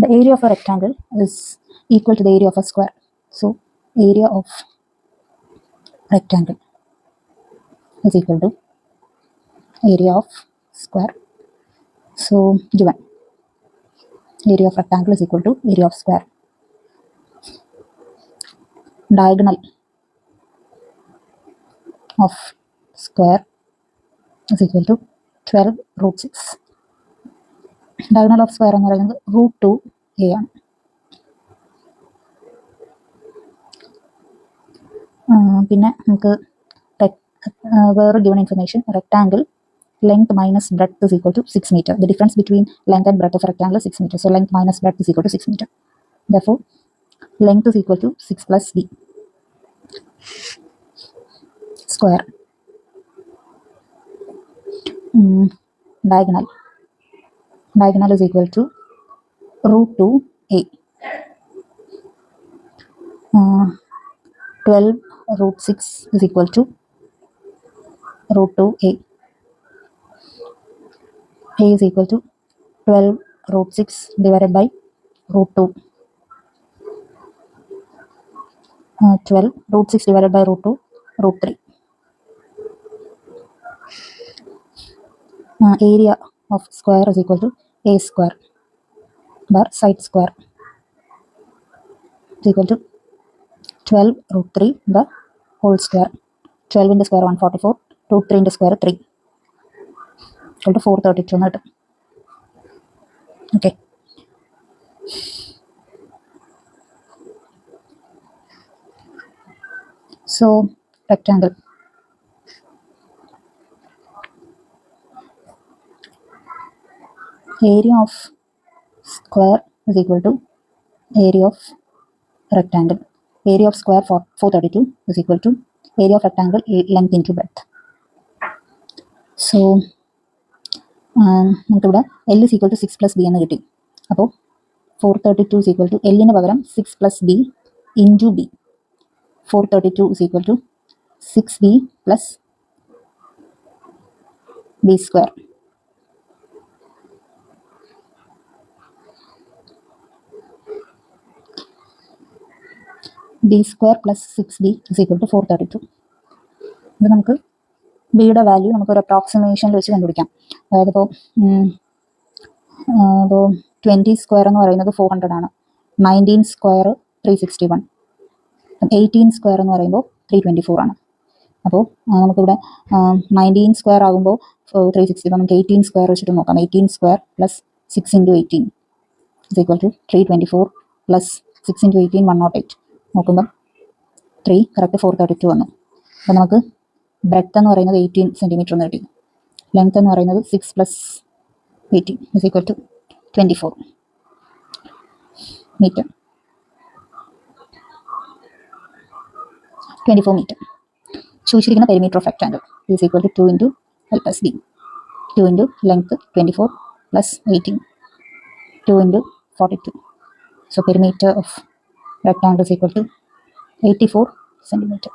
The area of a rectangle is equal to the area of a square. So area of rectangle is equal to area of square. So given area of rectangle is equal to area of square. Diagonal of square is equal to 12 root 6. Diagonal of square എന്ന് പറയുന്നത് root 2a ആണ്. പിന്നെ നമുക്ക് വേറെ given information, rectangle length minus breadth is equal to 6 meter. The difference between length and breadth of a rectangle is 6 meter. So length minus breadth is equal to 6 meter. Therefore, length is equal to 6 plus b. Square. Diagonal is equal to root 2a. 12 root 6 is equal to root 2a. A is equal to 12 root 6 divided by root 2. 12 root 6 divided by root 2, root 3. Area of square is equal to a square bar side square is equal to 12 root 3 the whole square. 12 into square 144, root 3 into square 3 equal to 432. Okay. So rectangle. Area of square is equal to area of rectangle. Area of square for 432 is equal to area of rectangle length into breadth. So നമുക്കിവിടെ L is equal to 6 plus b എന്ന് കിട്ടി. അപ്പോൾ 432 is equal to L-ന് പകരം 6 plus b into b. 432 is equal to 6b plus b square. b square plus 6b is equal to 432. ഇത് നമുക്ക് ബിയുടെ value നമുക്കൊരു അപ്രോക്സിമേഷനിൽ വെച്ച് കണ്ടുപിടിക്കാം. അതായത് ഇപ്പോൾ 20 സ്ക്വയർ എന്ന് പറയുന്നത് 400 ആണ്. 19 സ്ക്വയർ 361. 18 സ്ക്വയർ എന്ന് പറയുമ്പോൾ 324 ആണ്. അപ്പോൾ നമുക്കിവിടെ 19 സ്ക്വയർ ആകുമ്പോൾ 360. നമുക്ക് 18 സ്ക്വയർ വെച്ചിട്ട് നോക്കാം. 18 square plus 6 into 18 is equal to 324 plus 6 into 18 108. നോക്കുമ്പം 3 കറക്റ്റ് 432 വന്നു. അപ്പോൾ നമുക്ക് ബ്രെഡ്ത്ത് എന്ന് പറയുന്നത് 18 സെൻറ്റിമീറ്റർ എന്ന് കിട്ടി. ലെങ്ത് എന്ന് പറയുന്നത് 6 plus 18 is equal to 24 metre. 24 metre. ചോദിച്ചിരിക്കുന്ന perimeter of rectangle is equal to 2 into L plus B. 2 into length 24 plus 18, 2 into 42. So perimeter of rectangle is equal to 84 centimeter.